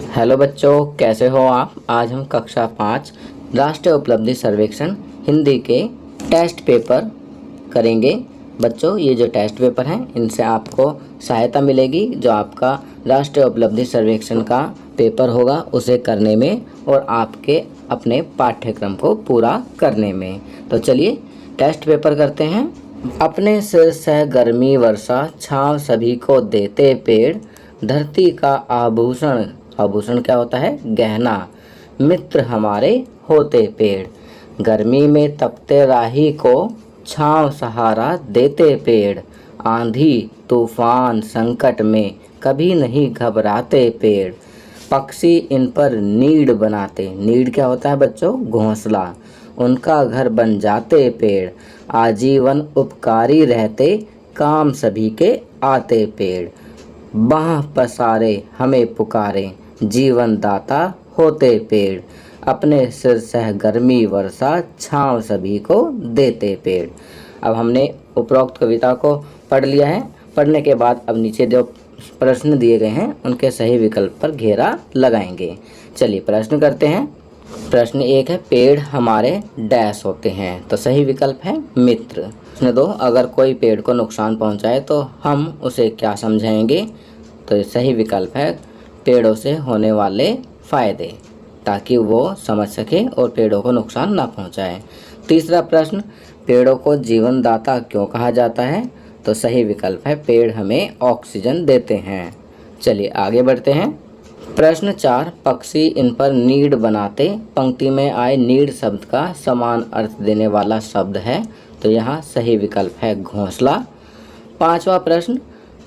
Hello बच्चों, कैसे हो आप। आज हम कक्षा 5 राष्ट्रीय उपलब्धि सर्वेक्षण हिंदी के टेस्ट पेपर करेंगे। बच्चों, ये जो टेस्ट पेपर हैं इनसे आपको सहायता मिलेगी जो आपका राष्ट्रीय उपलब्धि सर्वेक्षण का पेपर होगा उसे करने में और आपके अपने पाठ्यक्रम को पूरा करने में। तो चलिए टेस्ट पेपर करते हैं। अपने सिर से गर्मी वर्षा छाँव सभी को देते पेड़, धरती का आभूषण, आभूषण क्या होता है, गहना, मित्र हमारे होते पेड़। गर्मी में तपते राही को छाँव सहारा देते पेड़, आंधी तूफान संकट में कभी नहीं घबराते पेड़। पक्षी इन पर नीड़ बनाते, नीड़ क्या होता है बच्चों, घोंसला, उनका घर बन जाते पेड़। आजीवन उपकारी रहते काम सभी के आते पेड़। बाँह पसारे हमें पुकारे जीवन दाता होते पेड़। अपने सिर सह गर्मी वर्षा छाँव सभी को देते पेड़। अब हमने उपरोक्त कविता को पढ़ लिया है। पढ़ने के बाद अब नीचे जो प्रश्न दिए गए हैं उनके सही विकल्प पर घेरा लगाएंगे। चलिए प्रश्न करते हैं। प्रश्न 1 है, पेड़ हमारे डैश होते हैं। तो सही विकल्प है मित्र। प्रश्न 2, अगर कोई पेड़ को नुकसान पहुंचाए तो हम उसे क्या समझाएंगे। तो सही विकल्प है पेड़ों से होने वाले फायदे, ताकि वो समझ सके और पेड़ों को नुकसान ना पहुंचाए। तीसरा प्रश्न, पेड़ों को जीवनदाता क्यों कहा जाता है। तो सही विकल्प है पेड़ हमें ऑक्सीजन देते हैं। चलिए आगे बढ़ते हैं। प्रश्न 4, पक्षी इन पर नीड़ बनाते। पंक्ति में आए नीड़ शब्द का समान अर्थ देने वाला शब्द है। तो यहाँ सही विकल्प है घोंसला। 5वां प्रश्न,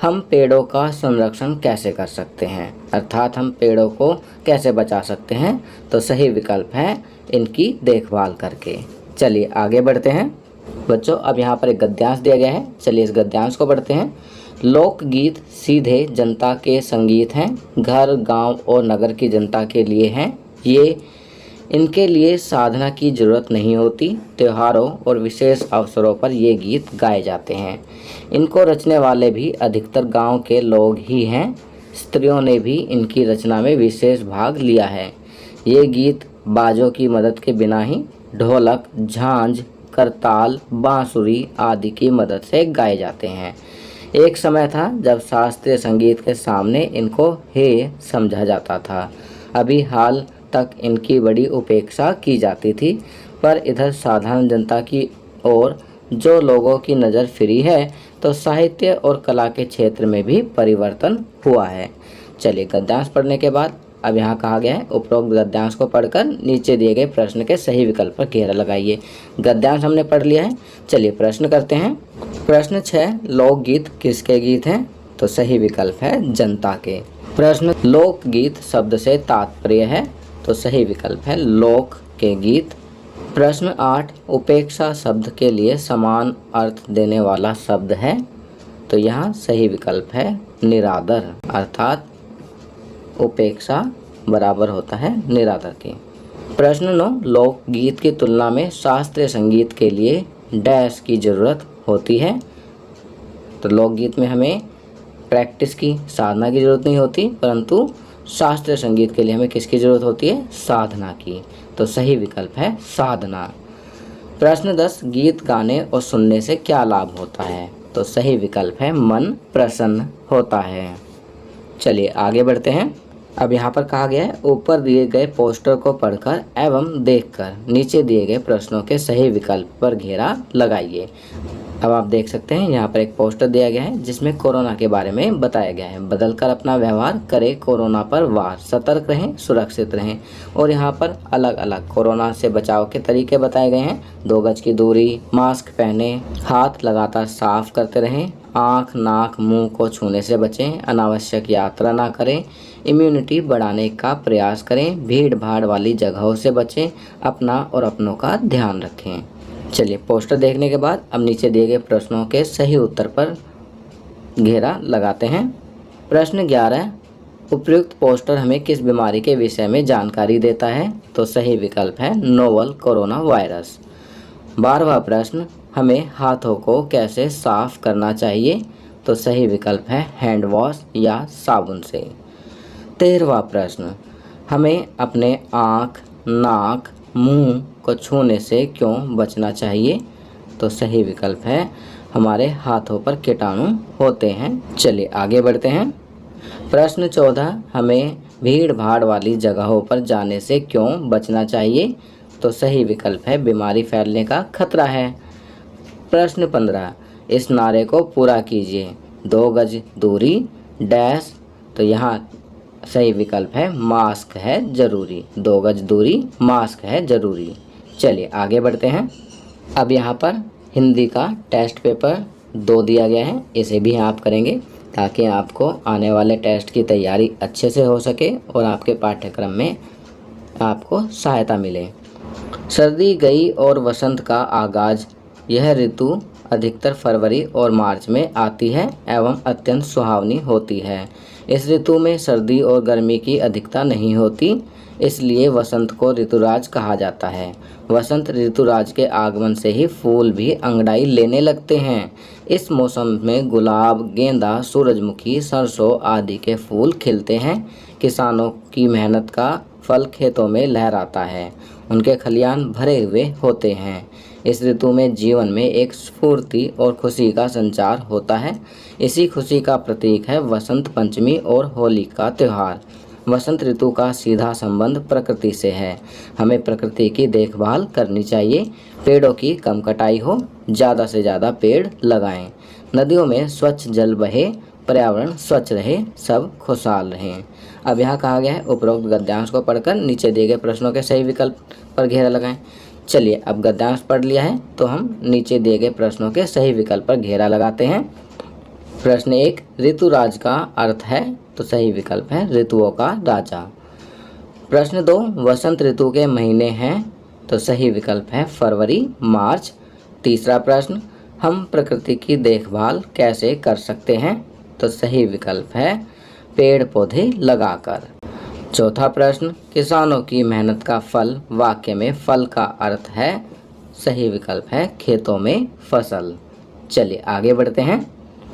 हम पेड़ों का संरक्षण कैसे कर सकते हैं, अर्थात हम पेड़ों को कैसे बचा सकते हैं। तो सही विकल्प है इनकी देखभाल करके। चलिए आगे बढ़ते हैं। बच्चों, अब यहाँ पर एक गद्यांश दिया गया है। चलिए इस गद्यांश को पढ़ते हैं। लोकगीत सीधे जनता के संगीत हैं, घर गांव और नगर की जनता के लिए हैं। ये इनके लिए साधना की जरूरत नहीं होती। त्योहारों और विशेष अवसरों पर ये गीत गाए जाते हैं। इनको रचने वाले भी अधिकतर गांव के लोग ही हैं। स्त्रियों ने भी इनकी रचना में विशेष भाग लिया है। ये गीत बाजों की मदद के बिना ही ढोलक, झांझ, करताल, बांसुरी आदि की मदद से गाए जाते हैं। एक समय था जब शास्त्रीय संगीत के सामने इनको हे समझा जाता था। अभी हाल तक इनकी बड़ी उपेक्षा की जाती थी, पर इधर साधारण जनता की ओर जो लोगों की नज़र फिरी है तो साहित्य और कला के क्षेत्र में भी परिवर्तन हुआ है। चलिए गद्यांश पढ़ने के बाद अब यहाँ कहा गया है उपरोक्त गद्यांश को पढ़कर नीचे दिए गए प्रश्न के सही विकल्प पर घेरा लगाइए। गद्यांश हमने पढ़ लिया है। चलिए प्रश्न करते हैं। प्रश्न 6, लोकगीत किसके गीत हैं। तो सही विकल्प है जनता के। प्रश्न, लोकगीत शब्द से तात्पर्य है। तो सही विकल्प है लोक के गीत। प्रश्न 8, उपेक्षा शब्द के लिए समान अर्थ देने वाला शब्द है। तो यहाँ सही विकल्प है निरादर, अर्थात उपेक्षा बराबर होता है निरादर के। प्रश्न 9, लोकगीत की तुलना में शास्त्रीय संगीत के लिए डैश की ज़रूरत होती है। तो लोकगीत में हमें प्रैक्टिस की, साधना की ज़रूरत नहीं होती, परंतु शास्त्रीय संगीत के लिए हमें किसकी ज़रूरत होती है, साधना की। तो सही विकल्प है साधना। प्रश्न 10, गीत गाने और सुनने से क्या लाभ होता है। तो सही विकल्प है मन प्रसन्न होता है। चलिए आगे बढ़ते हैं। अब यहाँ पर कहा गया है ऊपर दिए गए पोस्टर को पढ़कर एवं देखकर नीचे दिए गए प्रश्नों के सही विकल्प पर घेरा लगाइए। अब आप देख सकते हैं यहाँ पर एक पोस्टर दिया गया है जिसमें कोरोना के बारे में बताया गया है। बदलकर अपना व्यवहार करें कोरोना पर वार, सतर्क रहें, सुरक्षित रहें। और यहाँ पर अलग अलग कोरोना से बचाव के तरीके बताए गए हैं। 2 गज की दूरी, मास्क पहने, हाथ लगातार साफ करते रहें, आँख नाक मुंह को छूने से बचें, अनावश्यक यात्रा ना करें, इम्यूनिटी बढ़ाने का प्रयास करें, भीड़ भाड़ वाली जगहों से बचें, अपना और अपनों का ध्यान रखें। चलिए पोस्टर देखने के बाद अब नीचे दिए गए प्रश्नों के सही उत्तर पर घेरा लगाते हैं। प्रश्न 11, उपयुक्त पोस्टर हमें किस बीमारी के विषय में जानकारी देता है। तो सही विकल्प है नोवल कोरोना वायरस। 12वां प्रश्न, हमें हाथों को कैसे साफ करना चाहिए। तो सही विकल्प है हैंड वॉश या साबुन से। 13वां प्रश्न, हमें अपने आँख, नाक, मुंह को छूने से क्यों बचना चाहिए? तो सही विकल्प है हमारे हाथों पर कीटाणु होते हैं। चलिए आगे बढ़ते हैं। प्रश्न 14, हमें भीड़ भाड़ वाली जगहों पर जाने से क्यों बचना चाहिए? तो सही विकल्प है बीमारी फैलने का खतरा है। प्रश्न 15, इस नारे को पूरा कीजिए। 2 गज दूरी डैश। तो यहाँ सही विकल्प है मास्क है ज़रूरी। 2 गज दूरी, मास्क है ज़रूरी। चलिए आगे बढ़ते हैं। अब यहाँ पर हिंदी का टेस्ट पेपर 2 दिया गया है, इसे भी आप करेंगे ताकि आपको आने वाले टेस्ट की तैयारी अच्छे से हो सके और आपके पाठ्यक्रम में आपको सहायता मिले। सर्दी गई और वसंत का आगाज। यह ऋतु अधिकतर फरवरी और मार्च में आती है एवं अत्यंत सुहावनी होती है। इस ऋतु में सर्दी और गर्मी की अधिकता नहीं होती, इसलिए वसंत को ऋतुराज कहा जाता है। वसंत ऋतुराज के आगमन से ही फूल भी अंगड़ाई लेने लगते हैं। इस मौसम में गुलाब, गेंदा, सूरजमुखी, सरसों आदि के फूल खिलते हैं। किसानों की मेहनत का फल खेतों में लहराता है, उनके खलियान भरे हुए होते हैं। इस ऋतु में जीवन में एक स्फूर्ति और खुशी का संचार होता है। इसी खुशी का प्रतीक है वसंत पंचमी और होली का त्यौहार। वसंत ऋतु का सीधा संबंध प्रकृति से है। हमें प्रकृति की देखभाल करनी चाहिए। पेड़ों की कम कटाई हो, ज़्यादा से ज़्यादा पेड़ लगाएं। नदियों में स्वच्छ जल बहे, पर्यावरण स्वच्छ रहे, सब खुशहाल रहें। अब यहाँ कहा गया है उपरोक्त गद्यांश को पढ़कर नीचे दिए गए प्रश्नों के सही विकल्प पर घेरा लगाएं। चलिए अब गद्यांश पढ़ लिया है तो हम नीचे दिए गए प्रश्नों के सही विकल्प पर घेरा लगाते हैं। प्रश्न 1, ऋतुराज का अर्थ है? तो सही विकल्प है ऋतुओं का राजा। प्रश्न 2, वसंत ऋतु के महीने हैं? तो सही विकल्प है फरवरी, मार्च। तीसरा प्रश्न, हम प्रकृति की देखभाल कैसे कर सकते हैं? तो सही विकल्प है पेड़ पौधे लगाकर। चौथा प्रश्न, किसानों की मेहनत का फल वाक्य में फल का अर्थ है? सही विकल्प है खेतों में फसल। चलिए आगे बढ़ते हैं।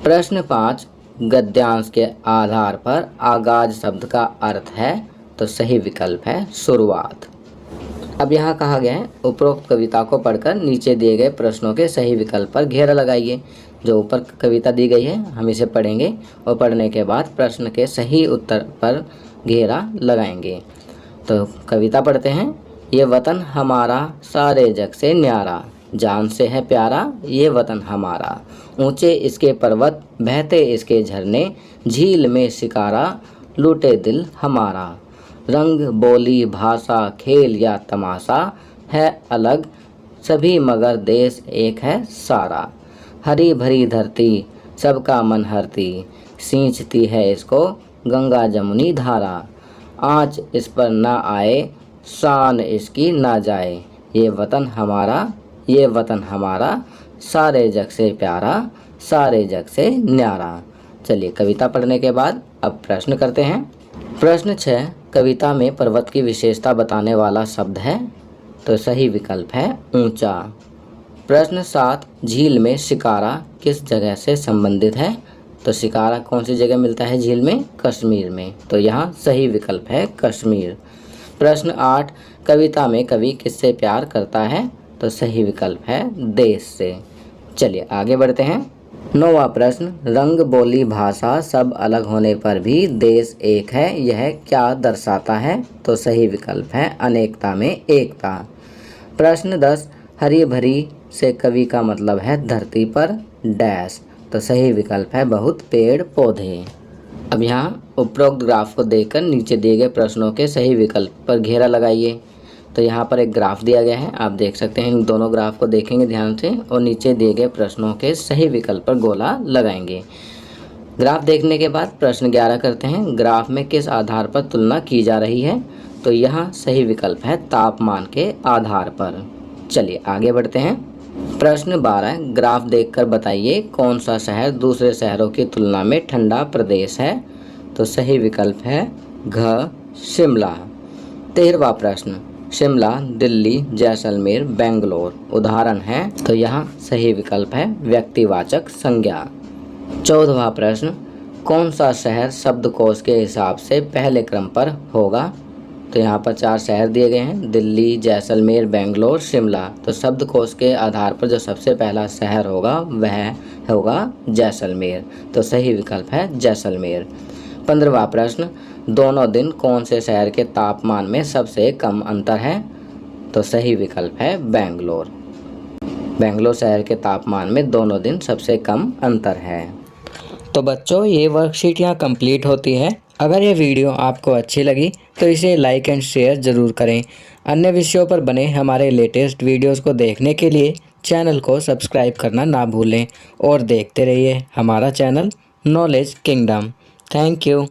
प्रश्न 5, गद्यांश के आधार पर आगाज शब्द का अर्थ है? तो सही विकल्प है शुरुआत। अब यहाँ कहा गया है उपरोक्त कविता को पढ़कर नीचे दिए गए प्रश्नों के सही विकल्प पर घेरा लगाइए। जो ऊपर कविता दी गई है हम इसे पढ़ेंगे और पढ़ने के बाद प्रश्न के सही उत्तर पर घेरा लगाएंगे। तो कविता पढ़ते हैं। ये वतन हमारा सारे जग से न्यारा, जान से है प्यारा ये वतन हमारा। ऊंचे इसके पर्वत, बहते इसके झरने, झील में शिकारा, लूटे दिल हमारा। रंग, बोली, भाषा, खेल या तमाशा है अलग, सभी मगर देश एक है सारा। हरी भरी धरती सबका मन हरती, सींचती है इसको गंगा जमुनी धारा। आँच इस पर ना आए, शान इसकी ना जाए, ये वतन हमारा सारे जग से प्यारा, सारे जग से न्यारा। चलिए कविता पढ़ने के बाद अब प्रश्न करते हैं। प्रश्न 6, कविता में पर्वत की विशेषता बताने वाला शब्द है? तो सही विकल्प है ऊंचा। प्रश्न 7, झील में शिकारा किस जगह से संबंधित है? तो शिकारा कौन सी जगह मिलता है झील में? कश्मीर में। तो यहाँ सही विकल्प है कश्मीर। प्रश्न 8, कविता में कवि किससे प्यार करता है? तो सही विकल्प है देश से। चलिए आगे बढ़ते हैं। 9वां प्रश्न, रंग, बोली, भाषा सब अलग होने पर भी देश एक है, यह क्या दर्शाता है? तो सही विकल्प है अनेकता में एकता। प्रश्न 10, हरी भरी से कवि का मतलब है धरती पर डैश। तो सही विकल्प है बहुत पेड़ पौधे। अब यहाँ उपरोक्त ग्राफ को देखकर नीचे दिए गए प्रश्नों के सही विकल्प पर घेरा लगाइए। तो यहाँ पर एक ग्राफ दिया गया है, आप देख सकते हैं। इन दोनों ग्राफ को देखेंगे ध्यान से और नीचे दिए गए प्रश्नों के सही विकल्प पर गोला लगाएंगे। ग्राफ देखने के बाद प्रश्न 11 करते हैं। ग्राफ में किस आधार पर तुलना की जा रही है? तो यहाँ सही विकल्प है तापमान के आधार पर। चलिए आगे बढ़ते हैं। प्रश्न 12, ग्राफ देखकर बताइए कौन सा शहर दूसरे शहरों की तुलना में ठंडा प्रदेश है? तो सही विकल्प है घ शिमला। 13वां प्रश्न, शिमला, दिल्ली, जैसलमेर, बेंगलोर उदाहरण है? तो यहाँ सही विकल्प है व्यक्तिवाचक संज्ञा। 14वां प्रश्न, कौन सा शहर शब्दकोश के हिसाब से पहले क्रम पर होगा? तो यहाँ पर 4 शहर दिए गए हैं, दिल्ली, जैसलमेर, बेंगलोर, शिमला। तो शब्दकोश के आधार पर जो सबसे पहला शहर होगा वह होगा जैसलमेर। तो सही विकल्प है जैसलमेर। 15वां प्रश्न, दोनों दिन कौन से शहर के तापमान में सबसे कम अंतर है? तो सही विकल्प है बेंगलोर। बेंगलोर शहर के तापमान में दोनों दिन सबसे कम अंतर है। तो बच्चों, ये वर्कशीट यहाँ कंप्लीट होती है। अगर ये वीडियो आपको अच्छी लगी तो इसे लाइक एंड शेयर ज़रूर करें। अन्य विषयों पर बने हमारे लेटेस्ट वीडियोस को देखने के लिए चैनल को सब्सक्राइब करना ना भूलें और देखते रहिए हमारा channel knowledge kingdom. Thank you.